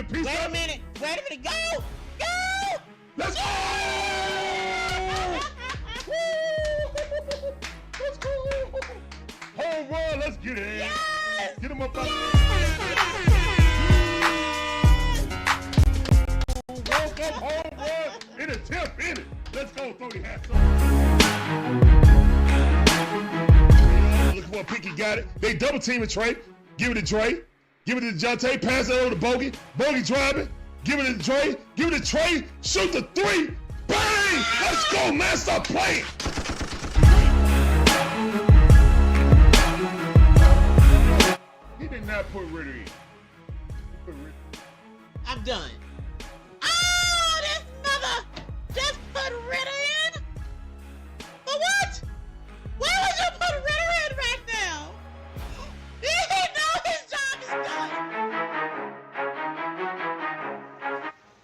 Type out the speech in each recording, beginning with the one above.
a piece Wait of a minute. Wait a minute. Go. Go. Let's go! Let's go! Home run, let's get it. Yes. Get him up out there. Home run in a tip in it. Let's go, throw your hats on. Look what Picky got it. They double teaming Trey. Give it to Trey. Give it to Jonte. Pass it over to Bogey. Bogey driving. Give it to Trey. Give it to Trey. Shoot the three. Bang! Let's go, man. Stop playing. He did not put Ritter in. I'm done. Oh, this mother just put Ritter in? For what? Why would you put Ritter in right now? He know his job is done.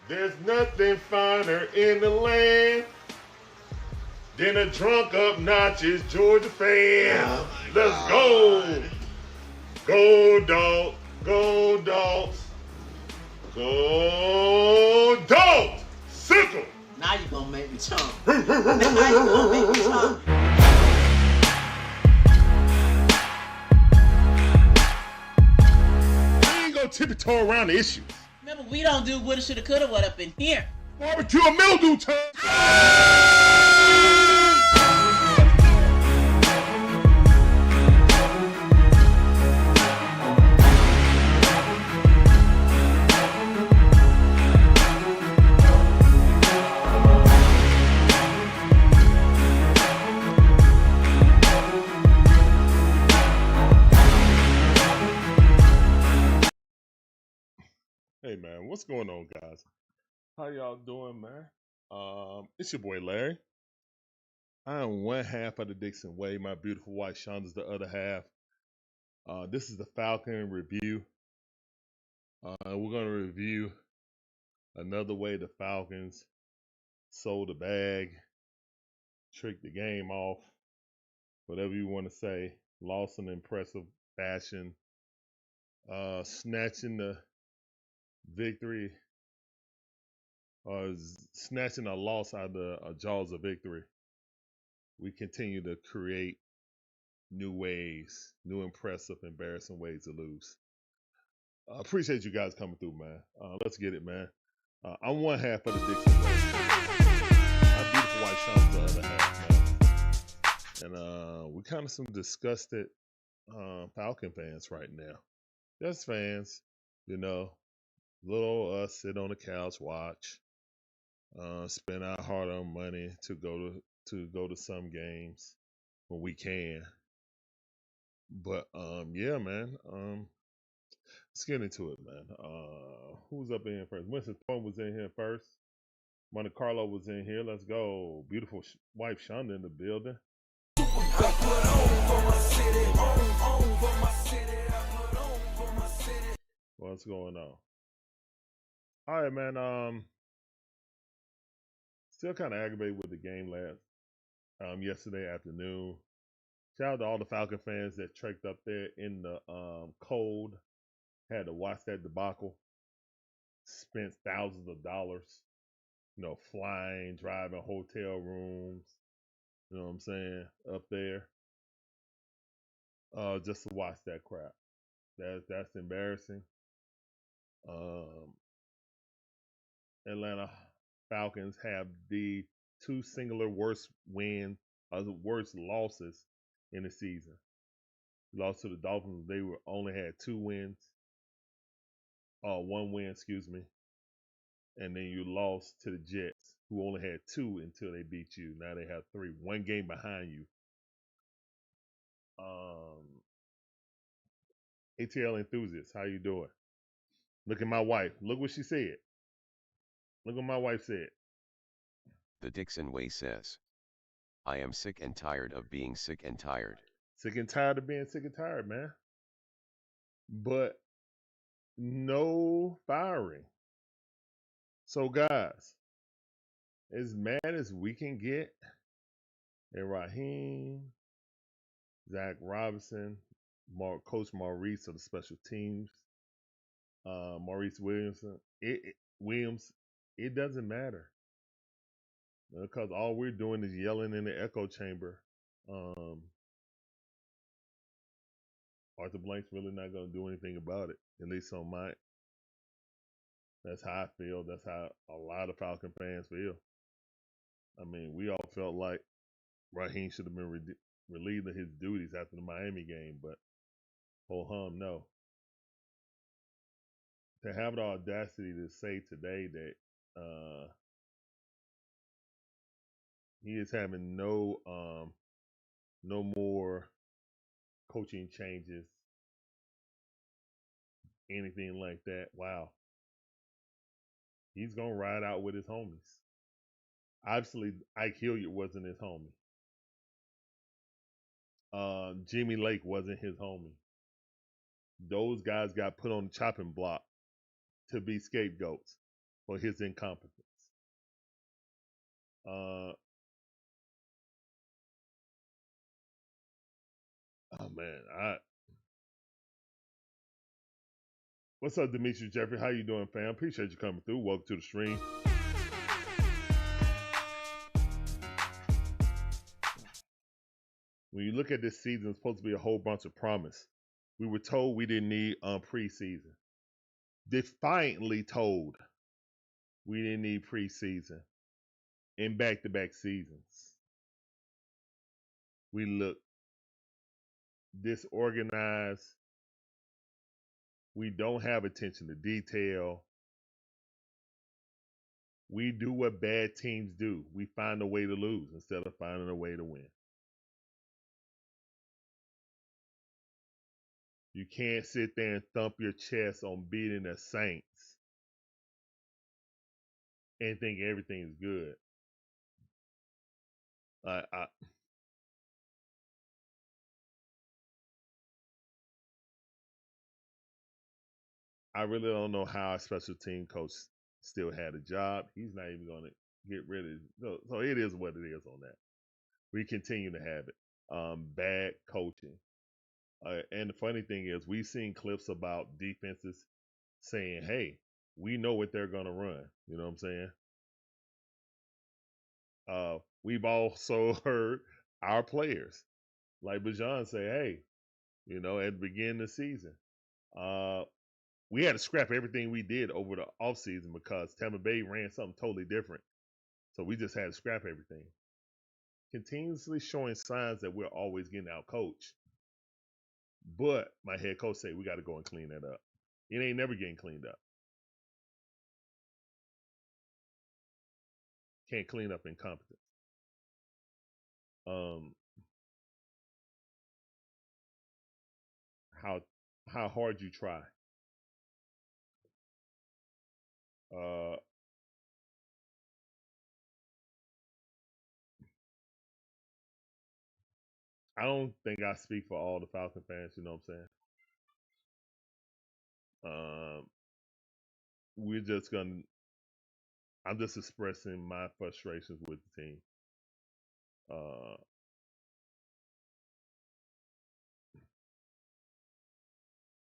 There's nothing finer in the land than a drunk, obnoxious Georgia fan. Oh Let's go. Go, dog. Go, dogs. Go, dogs. Sickle. Now you gonna make me chump. Now you gonna make me chump. We ain't gonna tiptoe around the issues. Remember, we don't do woulda, shoulda, coulda, what up in here. Barbecue and mildew time. Hey man, what's going on, guys? How y'all doing, man? It's your boy Larry. I am one half of the Dixon Way. My beautiful wife Shonda's the other half. This is the Falcon review. We're gonna review another way the Falcons sold the bag, tricked the game off, whatever you want to say. Lost in impressive fashion, snatching the victory, or snatching a loss out of the jaws of victory. We continue to create new ways, new impressive, embarrassing ways to lose. I appreciate you guys coming through, man. Let's get it, man. I'm one half of the Dixon Way. My beautiful wife Sean's the other half, man. And we kind of some disgusted Falcon fans right now. Just fans, you know. Little us sit on the couch, watch, spend our hard-earned money to go to some games when we can. But yeah, man. Let's get into it, man. Who's up in here first? Winston Thorne was in here first. Monte Carlo was in here. Let's go. Beautiful wife Shonda in the building. What's going on? All right, man. Still kind of aggravated with the game yesterday afternoon. Shout out to all the Falcon fans that trekked up there in the cold, had to watch that debacle, spent thousands of dollars, flying, driving hotel rooms, you know what I'm saying, up there, just to watch that crap. That's embarrassing. Atlanta Falcons have the two singular worst losses in the season. Lost to the Dolphins. They only had 2 wins. 1 win, excuse me. And then you lost to the Jets, who only had 2 until they beat you. Now they have 3. 1 game behind you. ATL enthusiasts, how you doing? Look at my wife. Look what she said. Look what my wife said. The Dixon Way says, I am sick and tired of being sick and tired. Sick and tired of being sick and tired, man. But no firing. So, guys, as mad as we can get at Raheem, Zach Robinson, Coach Maurice of the special teams, Maurice Williams. It doesn't matter because all we're doing is yelling in the echo chamber. Arthur Blank's really not going to do anything about it, at least on my. That's how I feel. That's how a lot of Falcon fans feel. I mean, we all felt like Raheem should have been relieved of his duties after the Miami game, but ho hum, no. To have the audacity to say today that he is having no more coaching changes, anything like that. Wow. He's gonna ride out with his homies. Obviously, Ike Hilliard wasn't his homie. Jimmy Lake wasn't his homie. Those guys got put on the chopping block to be scapegoats for his incompetence. Oh man, what's up, Demetrius Jeffrey? How you doing, fam? Appreciate you coming through. Welcome to the stream. When you look at this season, it's supposed to be a whole bunch of promise. We were told we didn't need preseason. Defiantly told we didn't need preseason in back-to-back seasons. We look disorganized. We don't have attention to detail. We do what bad teams do. We find a way to lose instead of finding a way to win. You can't sit there and thump your chest on beating the Saints and think everything's good. I really don't know how a special team coach still had a job. He's not even going to get rid of it. So it is what it is on that. We continue to have it. Bad coaching. And the funny thing is, we've seen clips about defenses saying, hey, we know what they're going to run. You know what I'm saying? We've also heard our players, like Bijan, say, hey, at the beginning of the season, we had to scrap everything we did over the offseason because Tampa Bay ran something totally different. So we just had to scrap everything. Continuously showing signs that we're always getting out coached. But my head coach said we got to go and clean that up. It ain't never getting cleaned up. Can't clean up incompetence. How hard you try. I don't think I speak for all the Falcon fans, you know what I'm saying? I'm just expressing my frustrations with the team.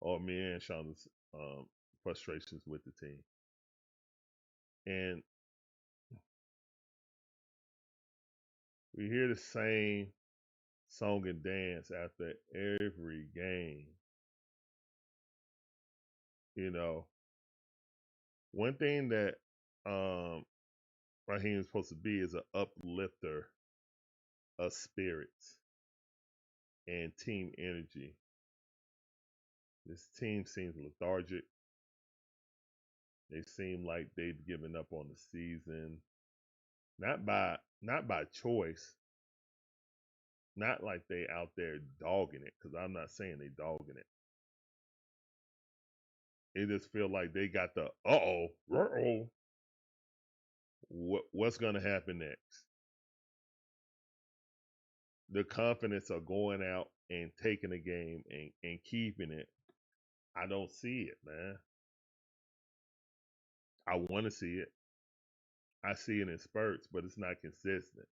Or me and Shauna's frustrations with the team. And we hear the same song and dance after every game. One thing that Raheem is supposed to be is an uplifter of spirits and team energy. This team seems lethargic. They seem like they've given up on the season. Not by choice. Not like they out there dogging it, because I'm not saying they dogging it. It just feel like they got the what's gonna happen next? The confidence of going out and taking a game and keeping it. I don't see it, man. I want to see it. I see it in spurts, but it's not consistent.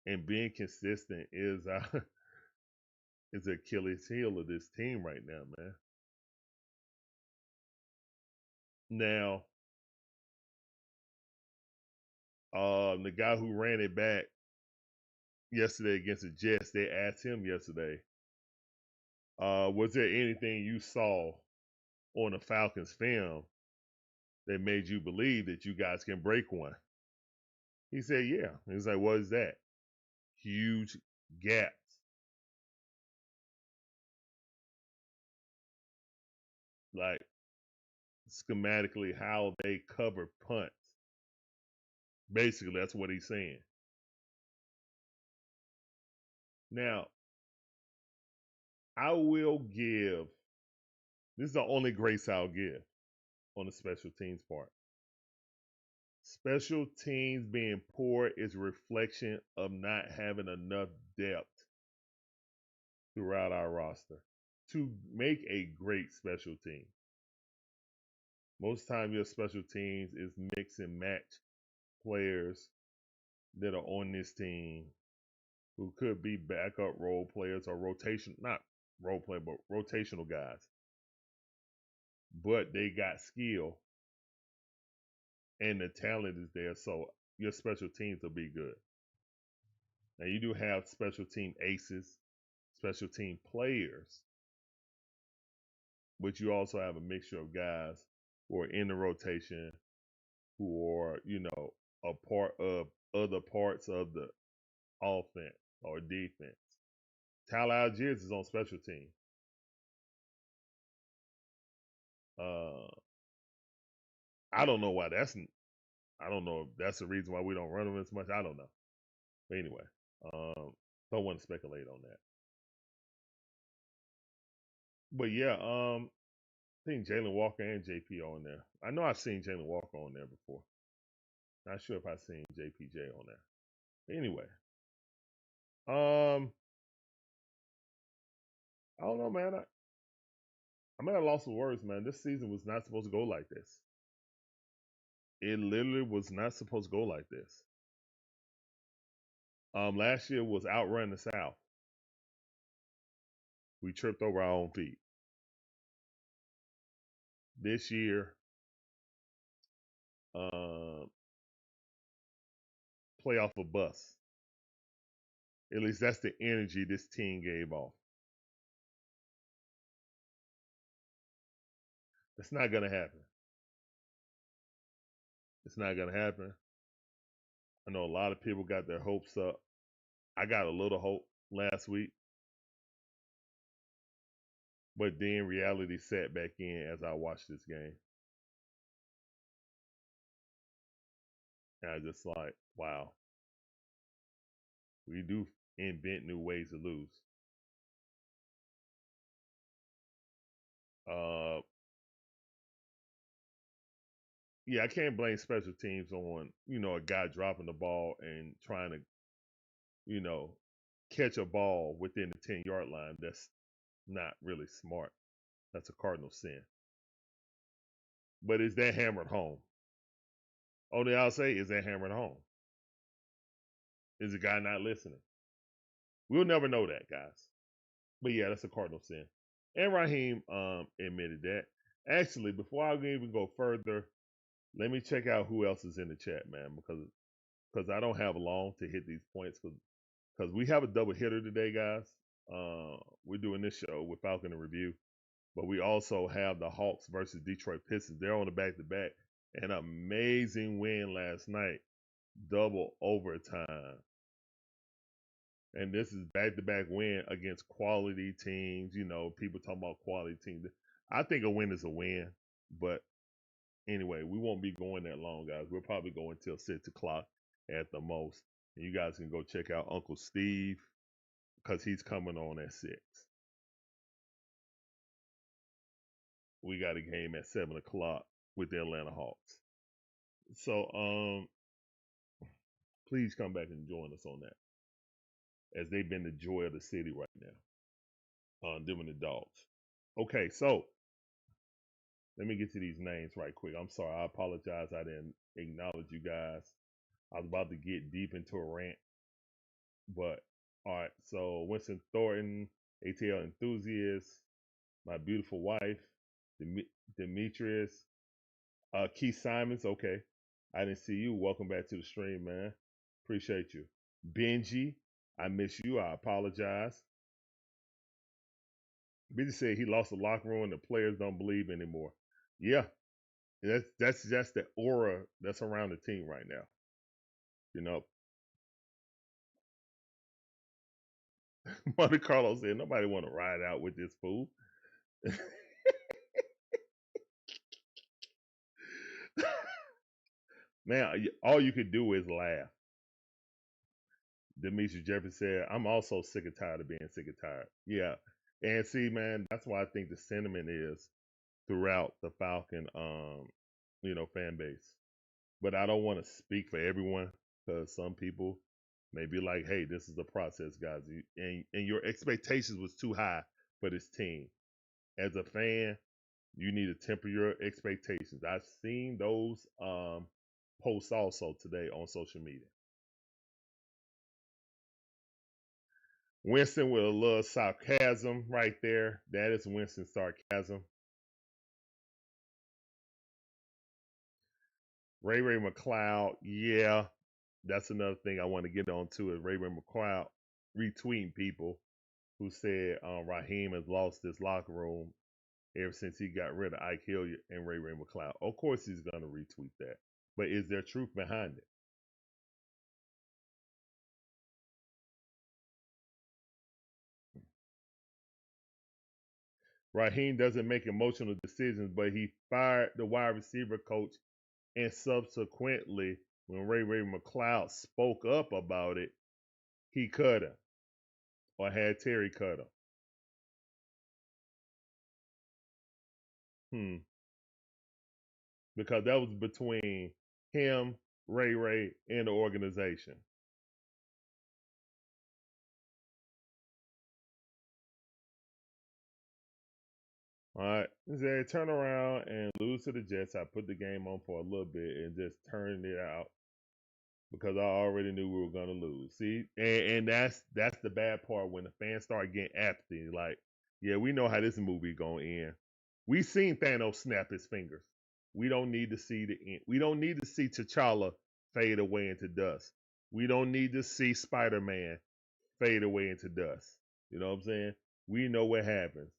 And being consistent is is the Achilles heel of this team right now, man. Now, the guy who ran it back yesterday against the Jets, they asked him yesterday, was there anything you saw on the Falcons film that made you believe that you guys can break one? He said, yeah. He's like, what is that? Huge gaps. Like schematically how they cover punts. Basically, that's what he's saying. Now, I will give, this is the only grace I'll give on the special teams part. Special teams being poor is a reflection of not having enough depth throughout our roster to make a great special team. Most time your special teams is mix and match players that are on this team who could be backup role players or not role play, but rotational guys. But they got skill and the talent is there, so your special teams will be good. Now you do have special team aces, special team players, but you also have a mixture of guys who are in the rotation, who are, a part of other parts of the offense or defense. Tyler Algiers is on special team. I don't know why I don't know if that's the reason why we don't run them as much. I don't know. But anyway, don't want to speculate on that. But yeah, I think Jalen Walker and JP are on there. I know I've seen Jalen Walker on there before. Not sure if I've seen JPJ on there. But anyway, I don't know, man. I'm at a loss of words, man. This season was not supposed to go like this. It literally was not supposed to go like this. Last year was outrun the South. We tripped over our own feet. This year, play off a bus. At least that's the energy this team gave off. It's not going to happen. It's not going to happen. I know a lot of people got their hopes up. I got a little hope last week. But then reality sat back in as I watched this game. And I just like, wow. We do invent new ways to lose. Yeah, I can't blame special teams on, a guy dropping the ball and trying to, catch a ball within the 10-yard line. That's not really smart. That's a cardinal sin. But is that hammered home? Only I'll say is that hammered home. Is the guy not listening? We'll never know that, guys. But yeah, that's a cardinal sin. And Raheem admitted that. Actually, before I even go further, let me check out who else is in the chat, man, because I don't have long to hit these points because we have a double hitter today, guys. We're doing this show with Falcon in Review, but we also have the Hawks versus Detroit Pistons. They're on the back-to-back. An amazing win last night, double overtime. And this is back-to-back win against quality teams. People talking about quality teams. I think a win is a win, but anyway, we won't be going that long, guys. We'll probably go until 6 o'clock at the most. And you guys can go check out Uncle Steve because he's coming on at 6. We got a game at 7 o'clock with the Atlanta Hawks. So please come back and join us on that, as they've been the joy of the city right now. Them and the Dogs. Okay, so let me get to these names right quick. I'm sorry. I apologize. I didn't acknowledge you guys. I was about to get deep into a rant. But, all right. So, Winston Thornton, ATL enthusiast, my beautiful wife, Demetrius, Keith Simons, okay. I didn't see you. Welcome back to the stream, man. Appreciate you. Benji, I miss you. I apologize. Benji said he lost the locker room and the players don't believe anymore. Yeah, that's just the aura that's around the team right now. You know, Monte Carlo said nobody want to ride out with this fool. Man, all you could do is laugh. Demetri Jeffrey said, I'm also sick and tired of being sick and tired. Yeah. And see, man, that's why I think the sentiment is throughout the Falcon fan base. But I don't want to speak for everyone because some people may be like, hey, this is the process, guys. And your expectations was too high for this team. As a fan, you need to temper your expectations. I've seen those posts also today on social media. Winston with a little sarcasm right there. That is Winston's sarcasm. Ray McLeod, yeah, that's another thing I want to get on to is Ray McLeod retweeting people who said Raheem has lost his locker room ever since he got rid of Ike Hilliard and Ray McLeod. Of course he's going to retweet that. But is there truth behind it? Raheem doesn't make emotional decisions, but he fired the wide receiver coach, and subsequently, when Ray McLeod spoke up about it, he cut him or had Terry cut him. Because that was between him, Ray, and the organization. All right. He said, turn around and lose to the Jets. I put the game on for a little bit and just turned it out because I already knew we were going to lose. See, and that's the bad part when the fans start getting apathy. Like, yeah, we know how this movie going to end. We seen Thanos snap his fingers. We don't need to see the end. We don't need to see T'Challa fade away into dust. We don't need to see Spider-Man fade away into dust. You know what I'm saying? We know what happens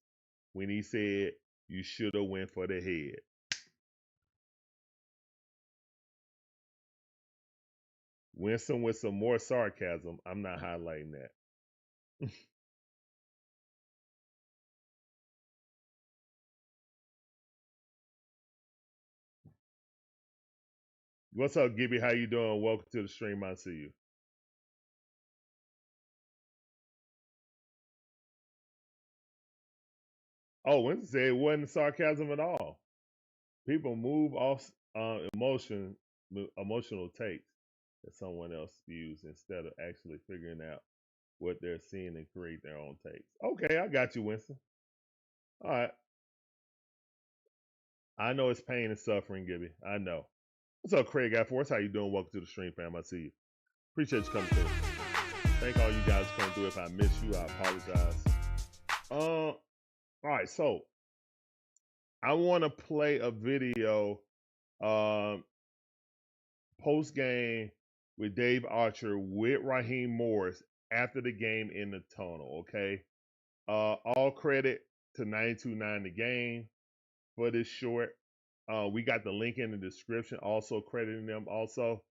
when he said you should have went for the head. Winston with some more sarcasm. I'm not highlighting that. What's up, Gibby? How you doing? Welcome to the stream. I see you. Oh, Winston said it wasn't sarcasm at all. People move off emotional takes that someone else views instead of actually figuring out what they're seeing and create their own takes. Okay, I got you, Winston. All right. I know it's pain and suffering, Gibby. I know. What's up, Craig Force? How you doing? Welcome to the stream, fam. I see you. Appreciate you coming through. Thank all you guys for coming through. If I miss you, I apologize. All right, so I want to play a video post game with Dave Archer with Raheem Morris after the game in the tunnel. Okay, all credit to 92.9 The Game for this short. We got the link in the description, also crediting them also.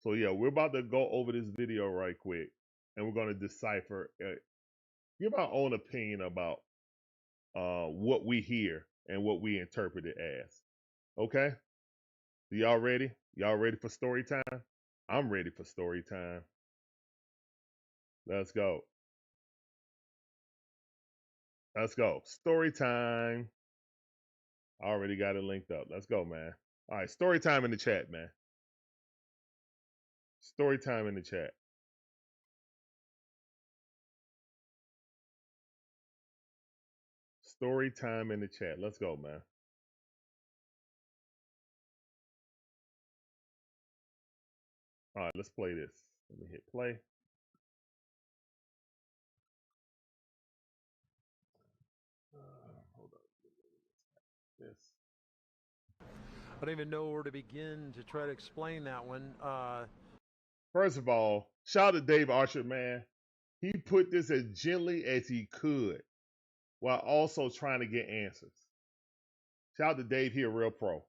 So yeah, we're about to go over this video right quick, and we're going to decipher, give our own opinion about what we hear and what we interpret it as. Okay? So y'all ready? Y'all ready for story time? I'm ready for story time. Let's go. Let's go. Story time. I already got it linked up. Let's go, man. All right, story time in the chat, man. Story time in the chat. Story time in the chat. Let's go, man. All right, let's play this. Let me hit play. Hold on. This. I don't even know where to begin to try to explain that one. First of all, shout out to Dave Archer, man. He put this as gently as he could while also trying to get answers. Shout out to Dave, he a real pro.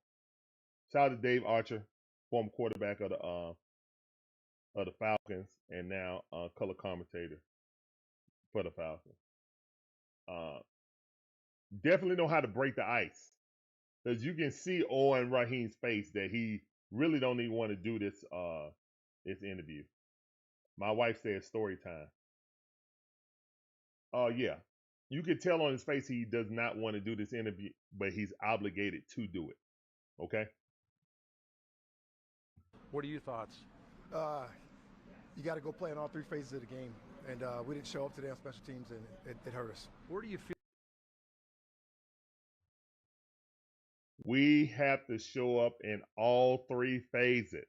Shout out to Dave Archer, former quarterback of the Falcons and now color commentator for the Falcons. Definitely know how to break the ice. Because you can see on Raheem's face that he really don't even want to do this interview. My wife said story time. Yeah. You can tell on his face he does not want to do this interview, but he's obligated to do it. Okay? What are your thoughts? You got to go play in all three phases of the game. And we didn't show up today on special teams, and it hurt us. Where do you feel? We have to show up in all three phases.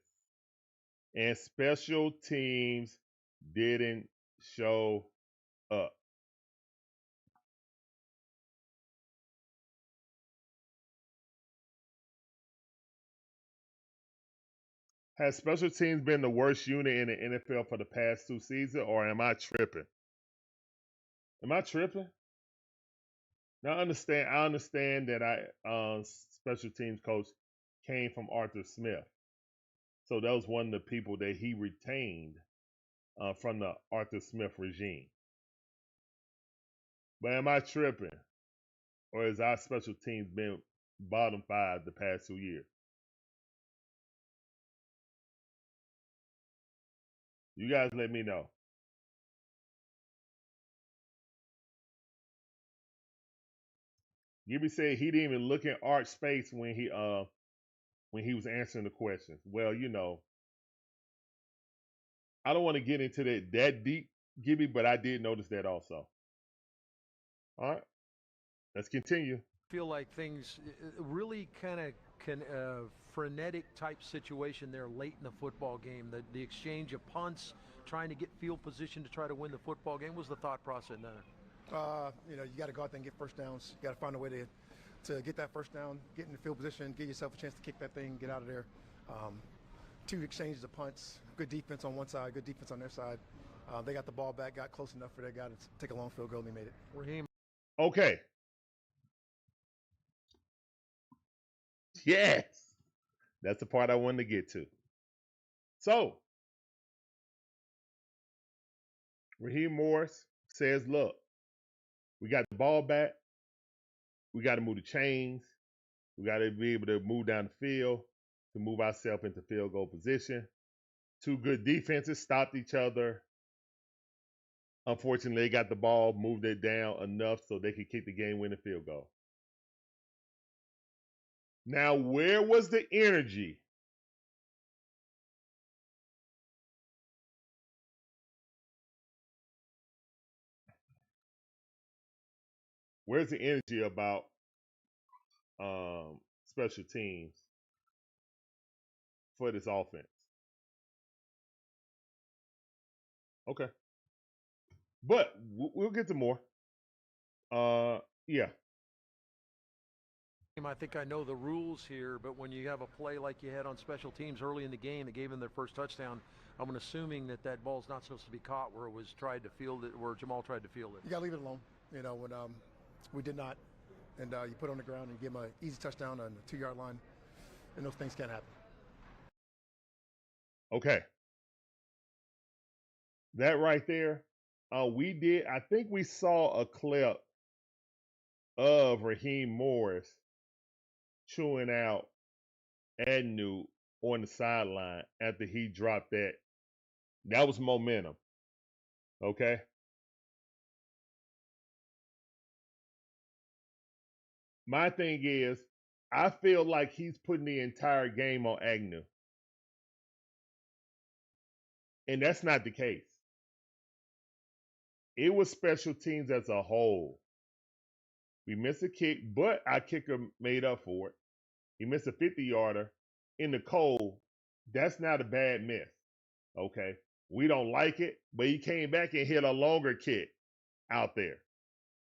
And special teams didn't show up. Has special teams been the worst unit in the NFL for the past 2 seasons, or am I tripping? Am I tripping? Now I understand that special teams coach came from Arthur Smith. So that was one of the people that he retained from the Arthur Smith regime. But am I tripping? Or has our special teams been bottom 5 the past 2 years? You guys let me know. Gibby said he didn't even look in Art's face when he was answering the questions. Well, you know, I don't want to get into that deep, Gibby, but I did notice that also. All right, let's continue. Feel like things really kind of frenetic type situation there late in the football game. The exchange of punts, trying to get field position to try to win the football game. What was the thought process there? You got to go out there and get first downs. You got to find a way to get that first down, get in the field position, give yourself a chance to kick that thing, get out of there. 2 exchanges of punts, good defense on one side, good defense on their side. They got the ball back, got close enough for that guy to take a long field goal, and they made it. Raheem. Okay. Yes. That's the part I wanted to get to. So, Raheem Morris says, look, we got the ball back. We got to move the chains. We got to be able to move down the field to move ourselves into field goal position. 2 good defenses stopped each other. Unfortunately, they got the ball, moved it down enough so they could kick the game-winning field goal. Now, where was the energy? Where's the energy about special teams for this offense? Okay. But we'll get to more. Yeah. I think I know the rules here, but when you have a play like you had on special teams early in the game that gave them their first touchdown, I'm assuming that ball's not supposed to be caught where it was tried to field it, where Jamal tried to field it. You got to leave it alone. You know, when we did not, and you put it on the ground and give them an easy touchdown on the 2-yard line, and those things can't happen. Okay. That right there, I think we saw a clip of Raheem Morris chewing out Agnew on the sideline after he dropped that. That was momentum. Okay? My thing is, I feel like he's putting the entire game on Agnew. And that's not the case. It was special teams as a whole. We missed a kick, but our kicker made up for it. He missed a 50-yarder in the cold. That's not a bad miss. Okay? We don't like it, but he came back and hit a longer kick out there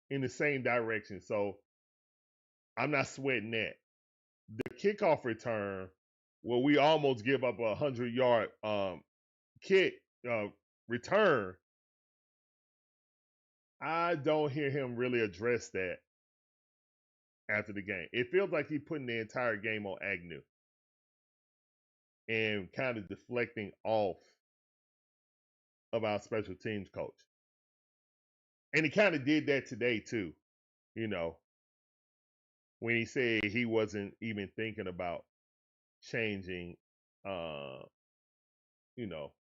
in the same direction. So I'm not sweating that. the kickoff return where we almost give up a 100-yard kick return, I don't hear him really address that after the game. It feels like he's putting the entire game on Agnew and kind of deflecting off of our special teams coach. And he kind of did that today too, you know, when he said he wasn't even thinking about changing, you know,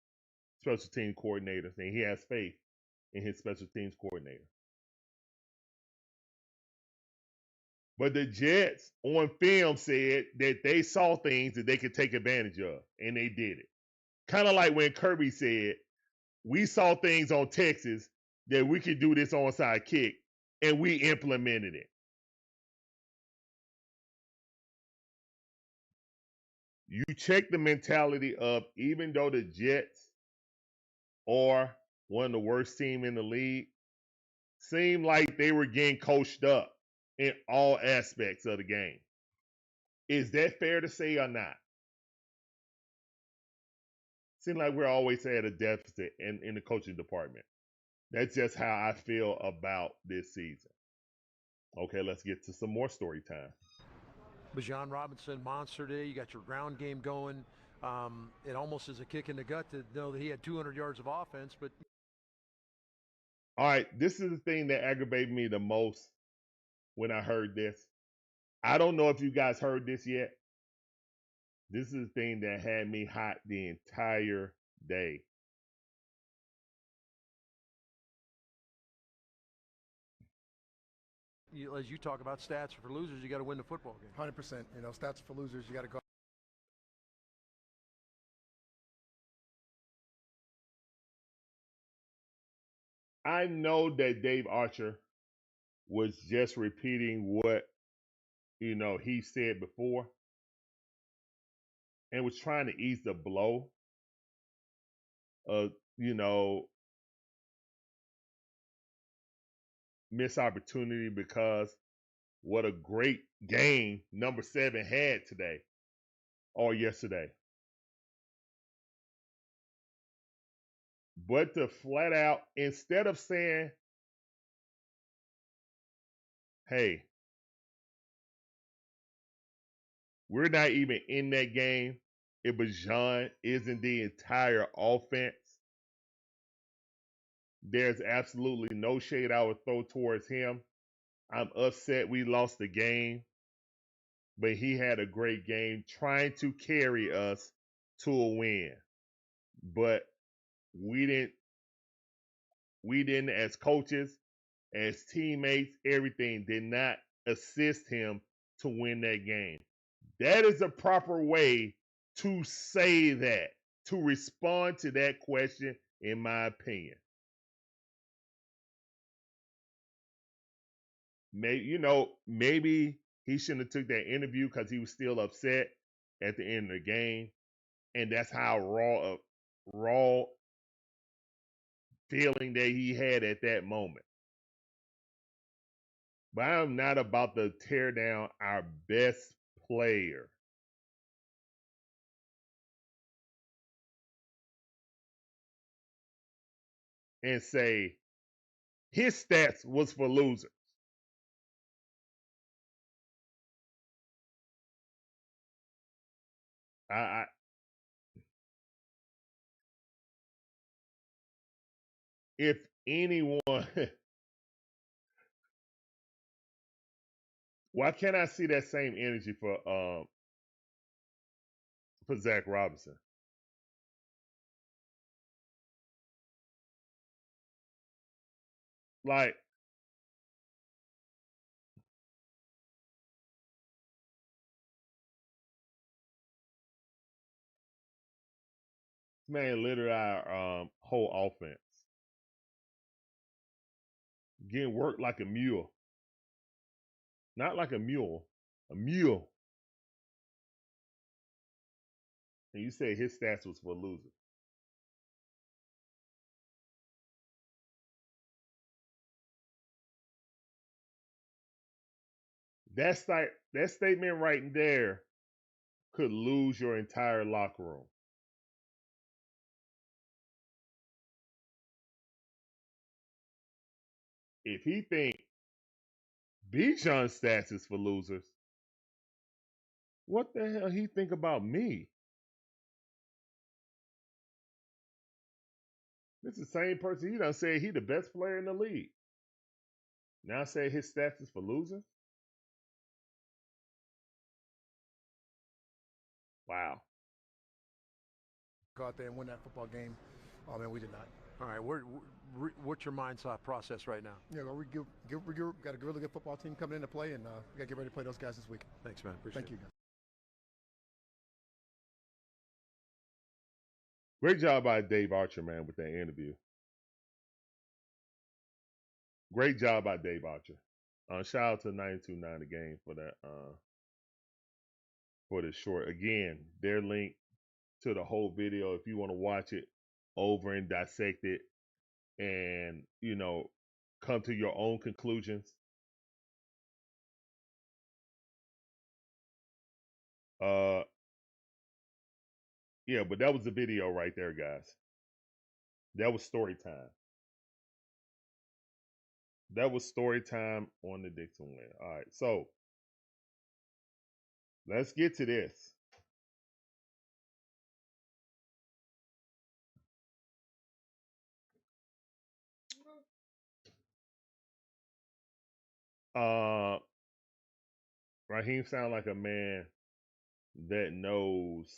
special team coordinators, and he has faith in his special teams coordinator. But the Jets on film said that they saw things that they could take advantage of, and they did it. Kind of like when Kirby said, we saw things on Texas that we could do this onside kick, and we implemented it. You check the mentality of, even though the Jets are one of the worst teams in the league, seemed like they were getting coached up in all aspects of the game. Is that fair to say or not? Seems like we're always at a deficit in the coaching department. That's just how I feel about this season. Okay, let's get to some more story time. Bijan Robinson, monster day. You got your ground game going. It almost is a kick in the gut to know that he had 200 yards of offense, but. All right, this is the thing that aggravated me the most when I heard this. I don't know if you guys heard this yet. This is the thing that had me hot the entire day. As you talk about stats for losers, you got to win the football game. 100%. You know, stats for losers, you got to go. I know that Dave Archer was just repeating what, you know, he said before and was trying to ease the blow of, you know, missed opportunity, because what a great game number 7 had today or yesterday. But to flat out, instead of saying, hey, we're not even in that game if Bijan isn't the entire offense, there's absolutely no shade I would throw towards him. I'm upset we lost the game, but he had a great game trying to carry us to a win. But we didn't as coaches, as teammates, everything did not assist him to win that game. That is the proper way to say that, to respond to that question, in my opinion. Maybe he shouldn't have took that interview because he was still upset at the end of the game, and that's how raw feeling that he had at that moment. But I'm not about to tear down our best player. And say his stats was for losers. If anyone, why can't I see that same energy for Zach Robinson? Like, man, literally our whole offense getting worked like a mule. Not like a mule, a mule. And you say his stats was for losers. That statement right there could lose your entire locker room. If he think Bijan's stats is for losers, what the hell he think about me? This is the same person he done said he the best player in the league. Now say his stats is for losers? Wow. Go out there and win that football game. Oh man, we did not. All right, what's your mindset process right now? Yeah, we got a really good football team coming into play, and we got to get ready to play those guys this week. Thanks, man. Appreciate Thank you, guys. Great job by Dave Archer, man, with that interview. Great job by Dave Archer. Shout out to 92.9 The Game for that, for this short. Again, their link to the whole video if you want to watch it over and dissect it and, you know, come to your own conclusions. Yeah, but that was the video right there, guys. That was story time. That was story time on the Dixon Way. All right, so let's get to this. Raheem sound like a man that knows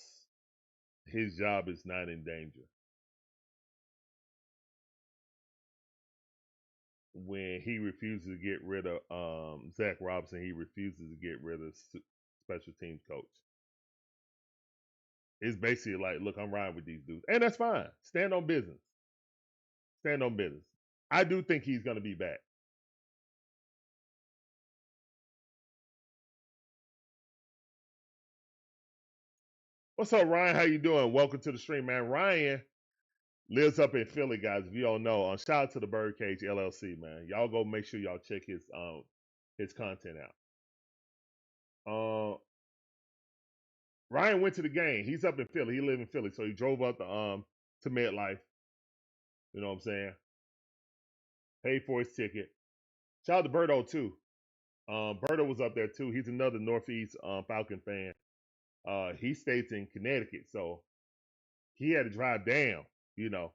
his job is not in danger. When he refuses to get rid of Zach Robinson, he refuses to get rid of special teams coach. It's basically like, look, I'm riding with these dudes. And that's fine. Stand on business. Stand on business. I do think he's going to be back. What's up, Ryan? How you doing? Welcome to the stream, man. Ryan lives up in Philly, guys. If you don't know, shout out to the Birdcage LLC, man. Y'all go make sure y'all check his content out. Ryan went to the game. He's up in Philly. He lives in Philly, so he drove up to MetLife. You know what I'm saying? Paid for his ticket. Shout out to Berto too. Berto was up there too. He's another Northeast Falcon fan. He stays in Connecticut, so he had to drive down, you know,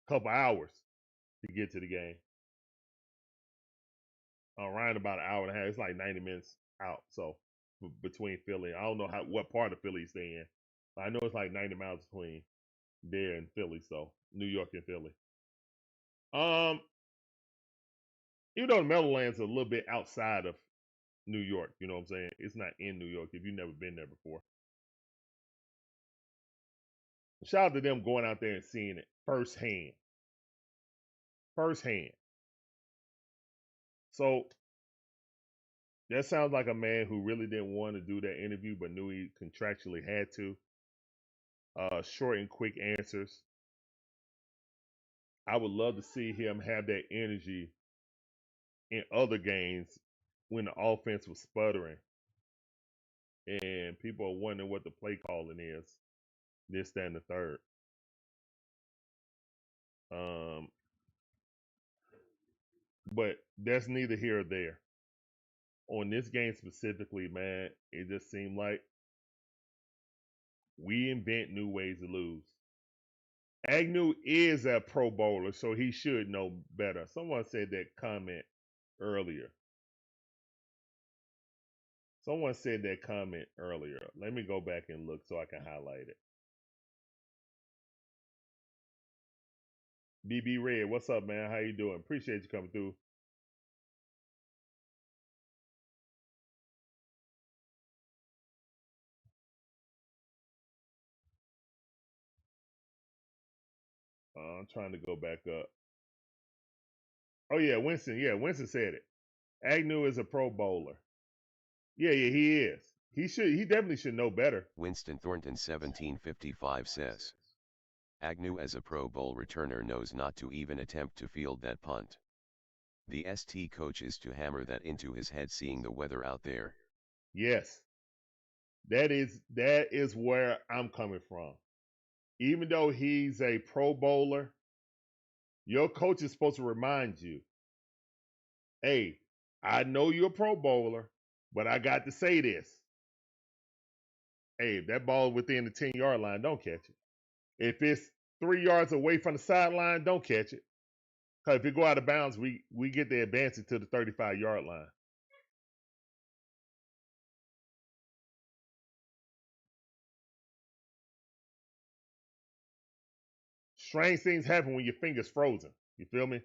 a couple hours to get to the game. Ryan about an hour and a half. It's like 90 minutes out. So between Philly, I don't know what part of Philly he's staying. I know it's like 90 miles between there and Philly. So New York and Philly. Even though the Meadowlands are a little bit outside of New York, you know what I'm saying? It's not in New York if you've never been there before. Shout out to them going out there and seeing it firsthand. Firsthand. So that sounds like a man who really didn't want to do that interview, but knew he contractually had to. Short and quick answers. I would love to see him have that energy in other games when the offense was sputtering and people are wondering what the play calling is, this, that, and the third. But that's neither here or there. On this game specifically, man, it just seemed like we invent new ways to lose. Agnew is a Pro Bowler, so he should know better. Someone said that comment earlier. Let me go back and look so I can highlight it. BB Red, what's up, man? How you doing? Appreciate you coming through. I'm trying to go back up. Oh yeah, Winston. Yeah, Winston said it. Agnew is a Pro Bowler. Yeah, he is. He definitely should know better. Winston Thornton 1755 says, Agnew as a Pro Bowl returner knows not to even attempt to field that punt. The ST coach is to hammer that into his head, seeing the weather out there. Yes. That is where I'm coming from. Even though he's a Pro Bowler, your coach is supposed to remind you, hey, I know you're a Pro Bowler, but I got to say this. Hey, if that ball within the 10-yard line, don't catch it. If it's 3 yards away from the sideline, don't catch it. Because if it go out of bounds, we get the advantage to the 35-yard line. Strange things happen when your finger's frozen. You feel me?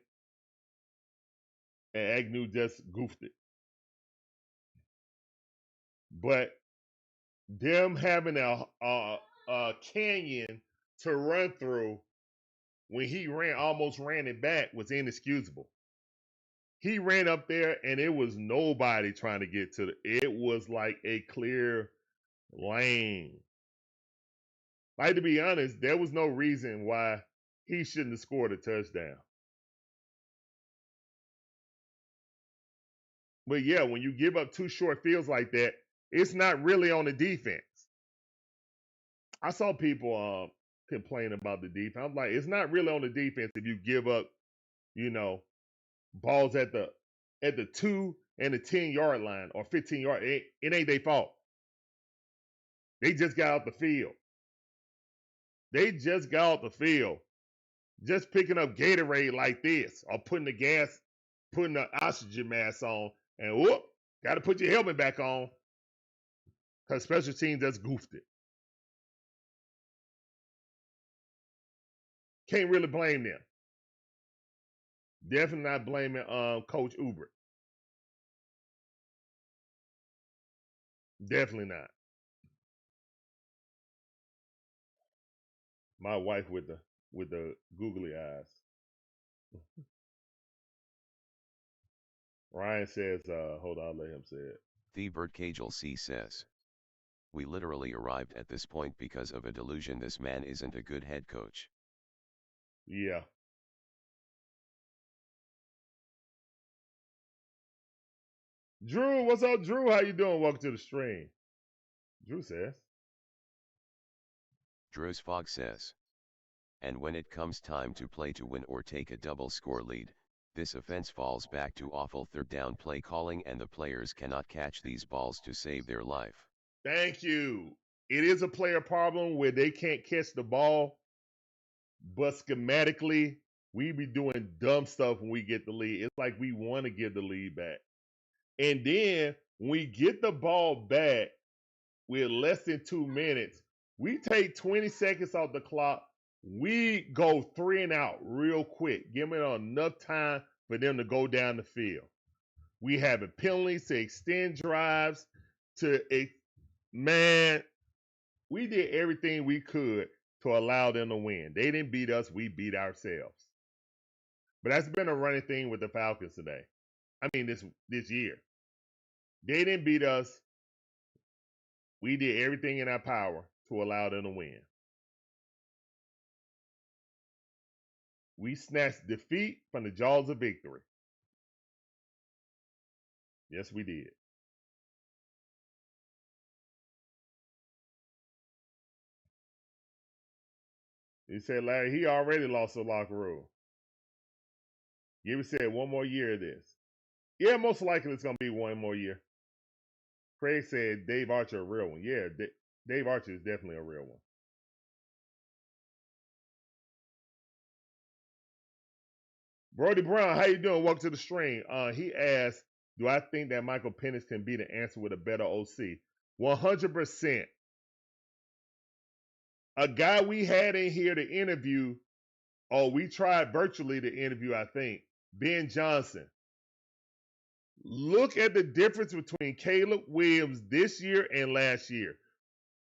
And Agnew just goofed it. But them having a canyon to run through when he almost ran it back was inexcusable. He ran up there and it was nobody trying to get to it was like a clear lane. Like, to be honest, there was no reason why he shouldn't have scored a touchdown. But yeah, when you give up 2 short fields like that, it's not really on the defense. I saw people complain about the defense. I'm like, it's not really on the defense if you give up, balls at the 2 and the 10-yard line or 15-yard. It ain't their fault. They just got out the field. Just picking up Gatorade like this or putting the oxygen mask on and whoop, got to put your helmet back on because special teams just goofed it. Can't really blame them. Definitely not blaming Coach Uber. Definitely not. My wife with the googly eyes. Ryan says, hold on, I'll let him say it. The Birdcagel C says, we literally arrived at this point because of a delusion. This man isn't a good head coach. Yeah. Drew, what's up, Drew? How you doing? Welcome to the stream. Drew says. Drew's Fog says, and when it comes time to play to win or take a double score lead, this offense falls back to awful third down play calling and the players cannot catch these balls to save their life. Thank you. It is a player problem where they can't catch the ball, but schematically, we be doing dumb stuff when we get the lead. It's like we want to give the lead back. And then when we get the ball back with less than 2 minutes, we take 20 seconds off the clock. We go 3 and out real quick, giving enough time for them to go down the field. We have penalties to extend drives. Man, we did everything we could to allow them to win. They didn't beat us. We beat ourselves. But that's been a running thing with the Falcons today. I mean, this year. They didn't beat us. We did everything in our power to allow them to win. We snatched defeat from the jaws of victory. Yes, we did. He said, Larry, he already lost the locker room. Gibby said, 1 more year of this. Yeah, most likely it's going to be 1 more year. Craig said, Dave Archer a real one. Yeah, Dave Archer is definitely a real one. Brody Brown, how you doing? Welcome to the stream. He asked, do I think that Michael Penix can be the answer with a better OC? 100%. A guy we had in here to interview, we tried virtually to interview, I think, Ben Johnson. Look at the difference between Caleb Williams this year and last year.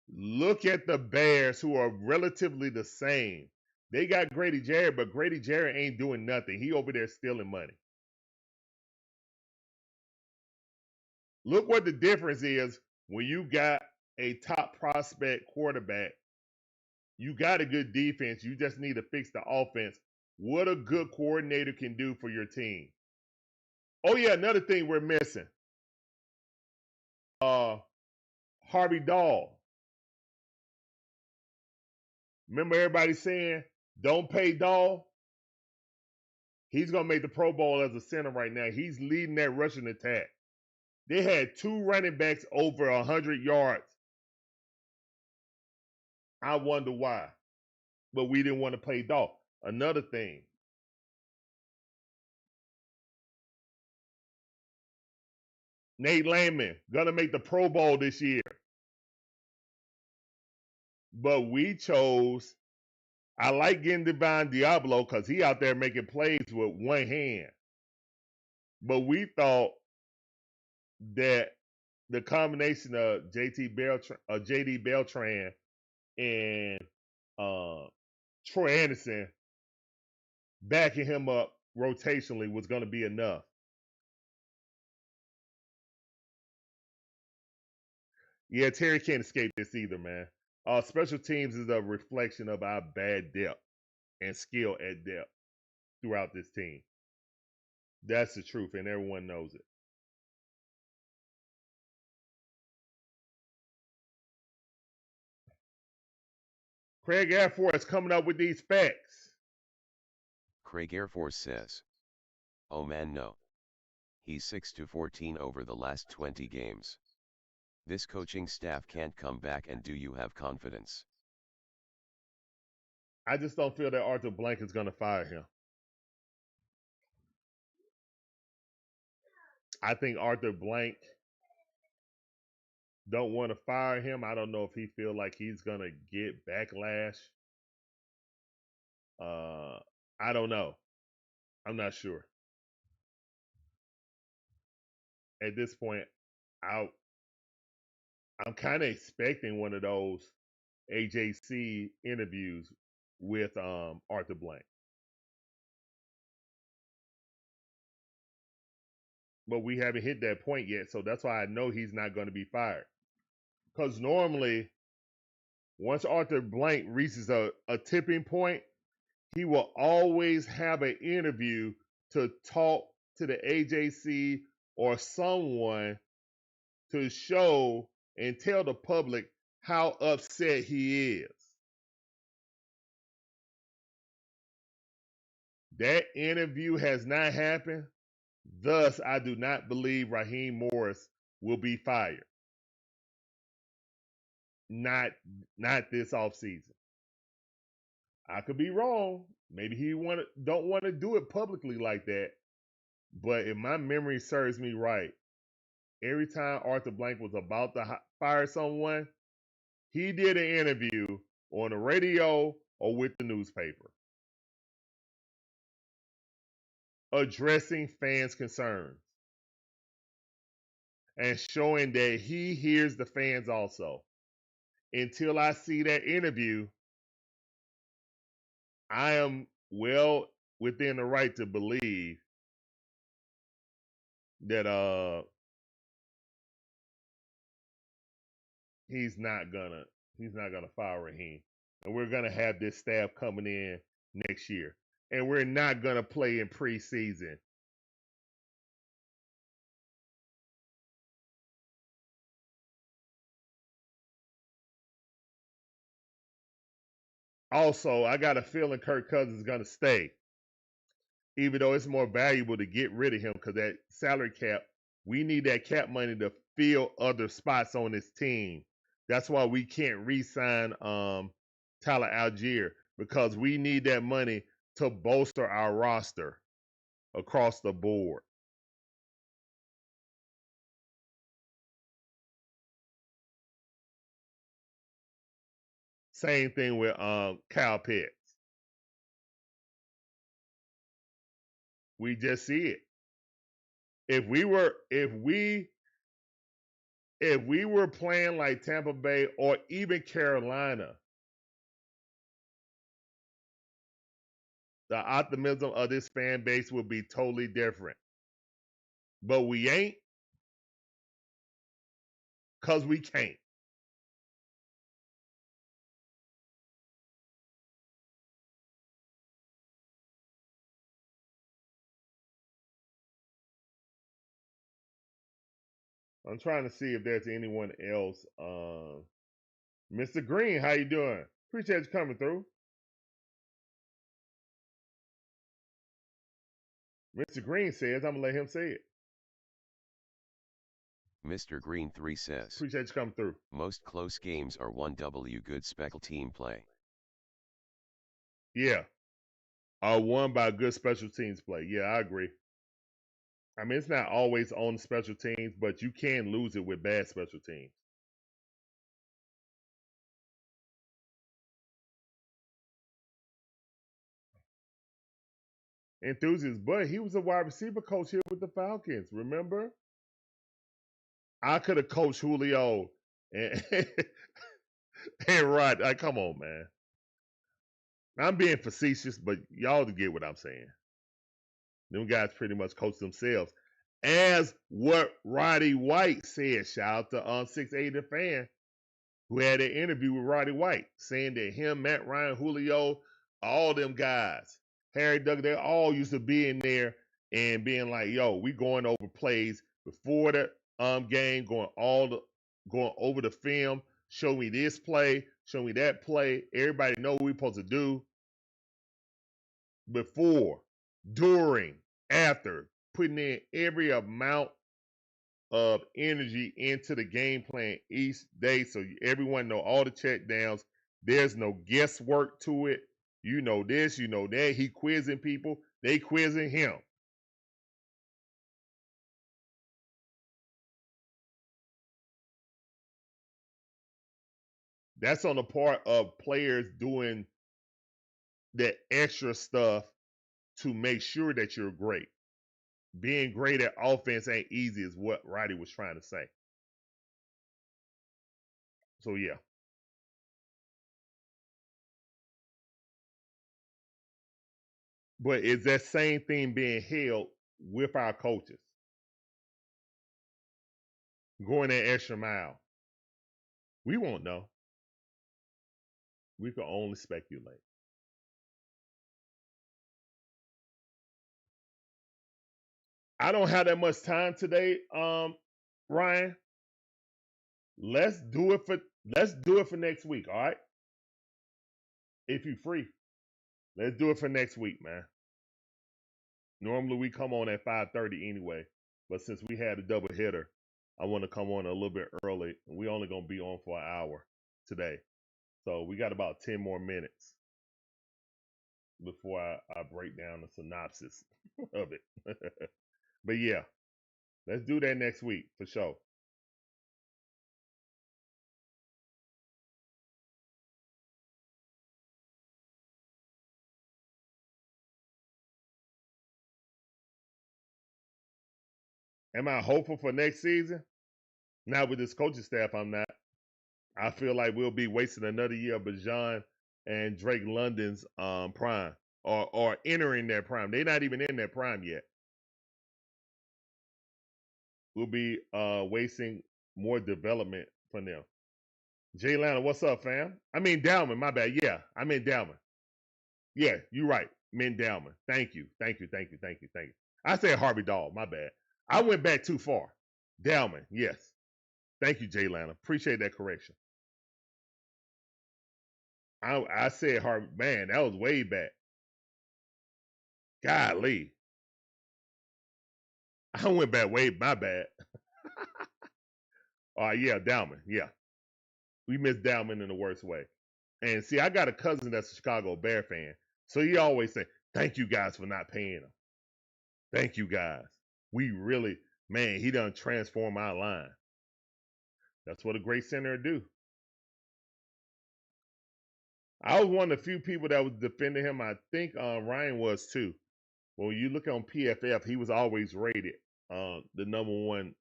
Look at the Bears, who are relatively the same. They got Grady Jarrett, but Grady Jarrett ain't doing nothing. He over there stealing money. Look what the difference is when you got a top prospect quarterback. You got a good defense. You just need to fix the offense. What a good coordinator can do for your team. Oh yeah, another thing we're missing. Harvey Dahl. Remember everybody saying, don't pay Dahl? He's going to make the Pro Bowl as a center right now. He's leading that rushing attack. They had 2 running backs over 100 yards. I wonder why. But we didn't want to pay Dahl. Another thing. Nate Landman, going to make the Pro Bowl this year. But we chose, I like getting T.D.W because he out there making plays with one hand. But we thought that the combination of J.D. Beltran and Troy Anderson backing him up rotationally was going to be enough. Yeah, Terry can't escape this either, man. Special teams is a reflection of our bad depth and skill at depth throughout this team. That's the truth, and everyone knows it. Craig Air Force coming up with these facts. Craig Air Force says, oh man no. He's 6-14 over the last 20 games. This coaching staff can't come back, and do you have confidence? I just don't feel that Arthur Blank is going to fire him. I think Arthur Blank don't want to fire him. I don't know if he feel like he's going to get backlash. I don't know. I'm not sure. At this point, I'm kind of expecting one of those AJC interviews with Arthur Blank. But we haven't hit that point yet, so that's why I know he's not going to be fired. Because normally, once Arthur Blank reaches a tipping point, he will always have an interview to talk to the AJC or someone to show and tell the public how upset he is. That interview has not happened. Thus, I do not believe Raheem Morris will be fired. Not this offseason. I could be wrong. Maybe he don't want to do it publicly like that. But if my memory serves me right, every time Arthur Blank was about to fire someone, he did an interview on the radio or with the newspaper addressing fans' concerns and showing that he hears the fans also. Until I see that interview, I am well within the right to believe that he's not gonna fire Raheem. And we're gonna have this staff coming in next year. And we're not gonna play in preseason. Also, I got a feeling Kirk Cousins is gonna stay. Even though it's more valuable to get rid of him because that salary cap, we need that cap money to fill other spots on this team. That's why we can't re-sign Tyler Algier, because we need that money to bolster our roster across the board. Same thing with Kyle Pitts. We just see it. If we were playing like Tampa Bay or even Carolina, the optimism of this fan base would be totally different. But we ain't, because we can't. I'm trying to see if there's anyone else. Mr. Green, how you doing? Appreciate you coming through. Mr. Green says, I'm going to let him say it. Mr. Green 3 says, Appreciate you coming through. most close games are 1W good special team play. Yeah. Are won by good special teams play. Yeah, I agree. I mean, it's not always on special teams, but you can lose it with bad special teams. Enthusiast, but he was a wide receiver coach here with the Falcons, remember? I could have coached Julio and, and Rod. Like, come on, man. I'm being facetious, but y'all get what I'm saying. Them guys pretty much coach themselves. As what Roddy White said, shout out to 680 The Fan, who had an interview with Roddy White, saying that him, Matt Ryan, Julio, all them guys, Harry Doug, they all used to be in there and being like, yo, we going over plays before the game, going over the film, show me this play, show me that play. Everybody know what we're supposed to do before, during, after, putting in every amount of energy into the game plan each day so everyone know all the check downs. There's no guesswork to it. You know this, you know that. He quizzing people. They quizzing him. That's on the part of players doing that extra stuff to make sure that you're great. Being great at offense ain't easy is what Roddy was trying to say. So, yeah. But is that same thing being held with our coaches? Going that extra mile. We won't know. We can only speculate. I don't have that much time today, Ryan. Let's do it for next week, all right? If you're free. Let's do it for next week, man. Normally we come on at 5:30 anyway, but since we had a double hitter, I want to come on a little bit early. We only gonna be on for an hour today, so we got about 10 more minutes before I break down the synopsis of it. But yeah, let's do that next week for sure. Am I hopeful for next season? Not with this coaching staff, I'm not. I feel like we'll be wasting another year of Bijan and Drake London's prime or entering their prime. They're not even in their prime yet. We'll be wasting more development from them. Jay Lana, what's up, fam? I mean Dalman, my bad. Yeah, I mean Dalman. Yeah, you're right. Min Dalman. Thank you. I said Harvey Dahl, my bad. I went back too far. Dalman, yes. Thank you, Jay Lana. Appreciate that correction. I said Harvey, man, that was way back. Golly. I went back way, my bad. Yeah, Dalman, yeah. We miss Dalman in the worst way. And see, I got a cousin that's a Chicago Bear fan. So he always say, thank you guys for not paying him. Thank you guys. We really, man, he done transform our line. That's what a great center do. I was one of the few people that was defending him. I think Ryan was too. When you look on PFF, he was always rated the number one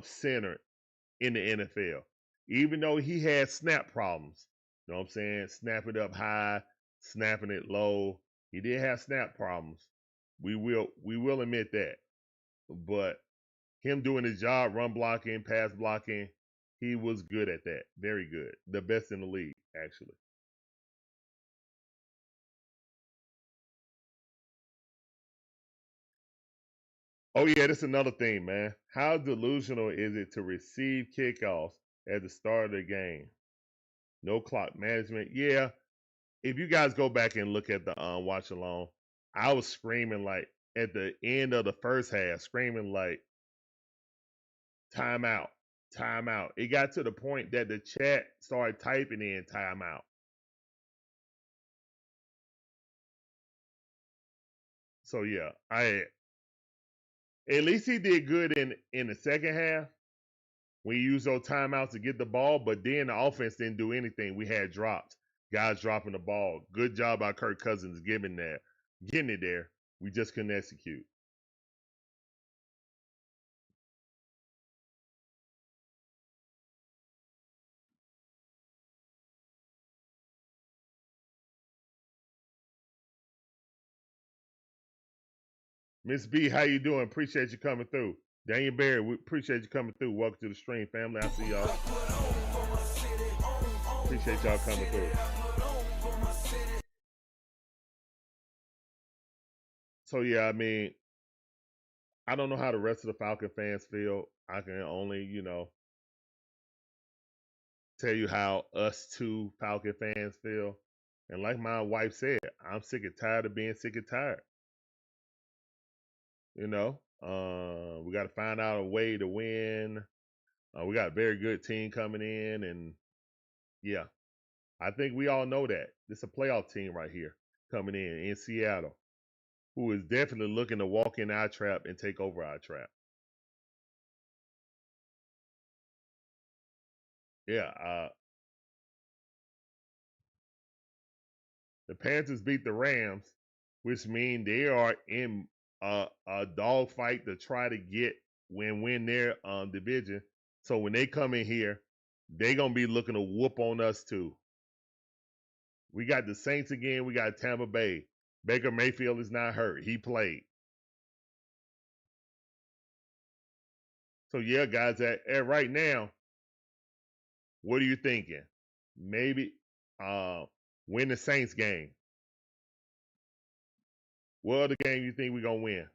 center in the NFL. Even though he had snap problems. You know what I'm saying? Snapping it up high, snapping it low. He did have snap problems. We will admit that. But him doing his job, run blocking, pass blocking, he was good at that. Very good. The best in the league, actually. Oh yeah, that's another thing, man. How delusional is it to receive kickoffs at the start of the game? No clock management. Yeah, if you guys go back and look at the watch along, I was screaming like at the end of the first half, screaming like timeout, timeout. It got to the point that the chat started typing in timeout. So yeah, I at least he did good in the second half. We used those timeouts to get the ball, but then the offense didn't do anything. We had drops, guys dropping the ball. Good job by Kirk Cousins getting it there. We just couldn't execute. Miss B, how you doing? Appreciate you coming through. Daniel Barry, we appreciate you coming through. Welcome to the stream, family. I see y'all. Appreciate y'all coming through. So yeah, I mean, I don't know how the rest of the Falcon fans feel. I can only, tell you how us two Falcon fans feel. And like my wife said, I'm sick and tired of being sick and tired. We got to find out a way to win. We got a very good team coming in, and yeah, I think we all know that. It's a playoff team right here coming in Seattle, who is definitely looking to walk in our trap and take over our trap. Yeah, the Panthers beat the Rams, which means they are in a dogfight to try to win their division. So when they come in here, they're gonna be looking to whoop on us too. We got the Saints again. We got Tampa Bay. Baker Mayfield is not hurt. He played. So yeah, guys, at right now, what are you thinking? Maybe win the Saints game. What other game you think we're gonna win?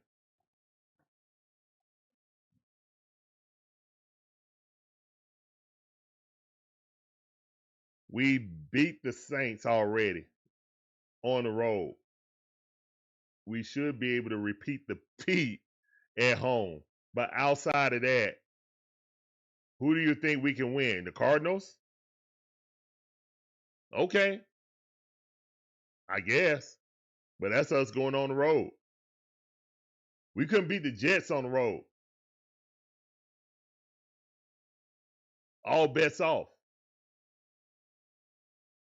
We beat the Saints already on the road. We should be able to repeat the feat at home. But outside of that, who do you think we can win? The Cardinals? Okay, I guess. But that's us going on the road. We couldn't beat the Jets on the road. All bets off.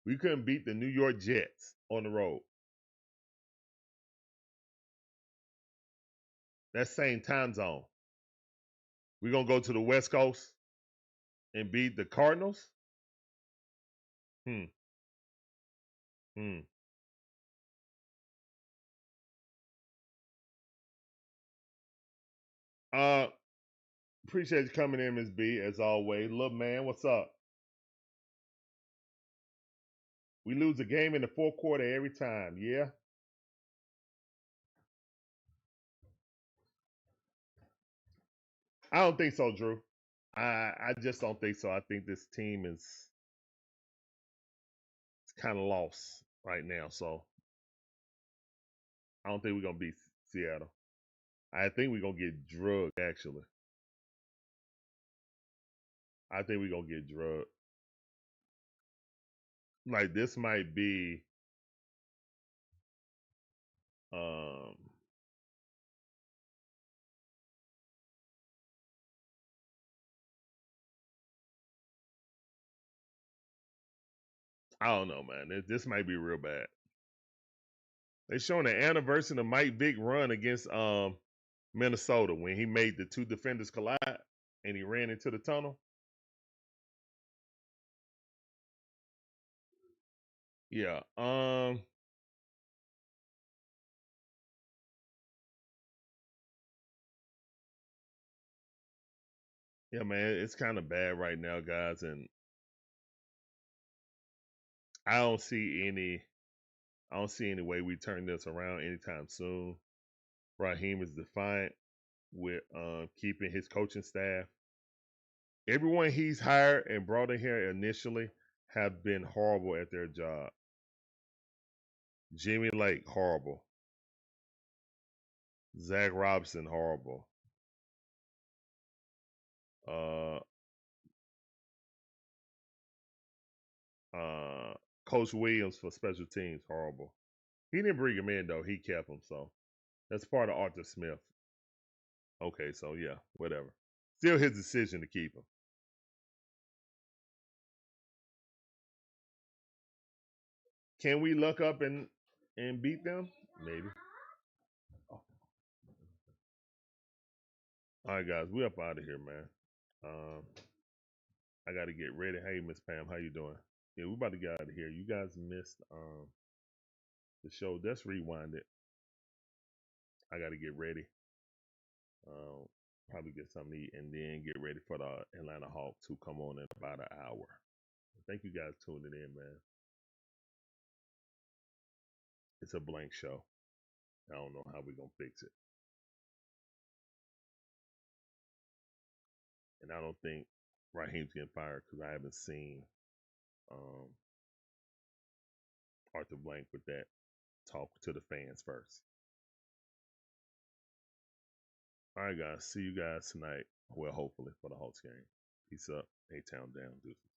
We couldn't beat the New York Jets on the road. That same time zone. We're going to go to the West Coast and beat the Cardinals? Hmm. Uh, Appreciate you coming in, Ms. B, as always. Look, man, what's up? We lose a game in the fourth quarter every time, yeah? I don't think so, Drew. I just don't think so. I think this team is kind of lost right now, so I don't think we're gonna beat Seattle. I think we're gonna get drugged. Actually, I think we're gonna get drugged. Like this might be, um, I don't know, man. This might be real bad. They showing the anniversary of Mike Vick run against Minnesota when he made the two defenders collide and he ran into the tunnel. Yeah. Yeah, man, it's kind of bad right now, guys, and I don't see any way we turn this around anytime soon. Raheem is defiant. with keeping his coaching staff. Everyone he's hired and brought in here initially have been horrible at their job. Jimmy Lake, horrible. Zach Robinson, horrible. Coach Williams for special teams, horrible. He didn't bring him in though. He kept him, so that's part of Arthur Smith. Okay, so yeah, whatever. Still his decision to keep him. Can we look up and beat them? Maybe. Oh. All right, guys, we up out of here, man. I got to get ready. Hey, Miss Pam, how you doing? Yeah, we about to get out of here. You guys missed the show. Let's rewind it. I got to get ready. Probably get something to eat and then get ready for the Atlanta Hawks who come on in about an hour. Thank you guys tuning in, man. It's a blank show. I don't know how we're going to fix it. And I don't think Raheem's getting fired because I haven't seen Arthur Blank with that talk to the fans first. All right, guys. See you guys tonight. Well, hopefully for the Hawks game. Peace up. A-Town down. Deuces.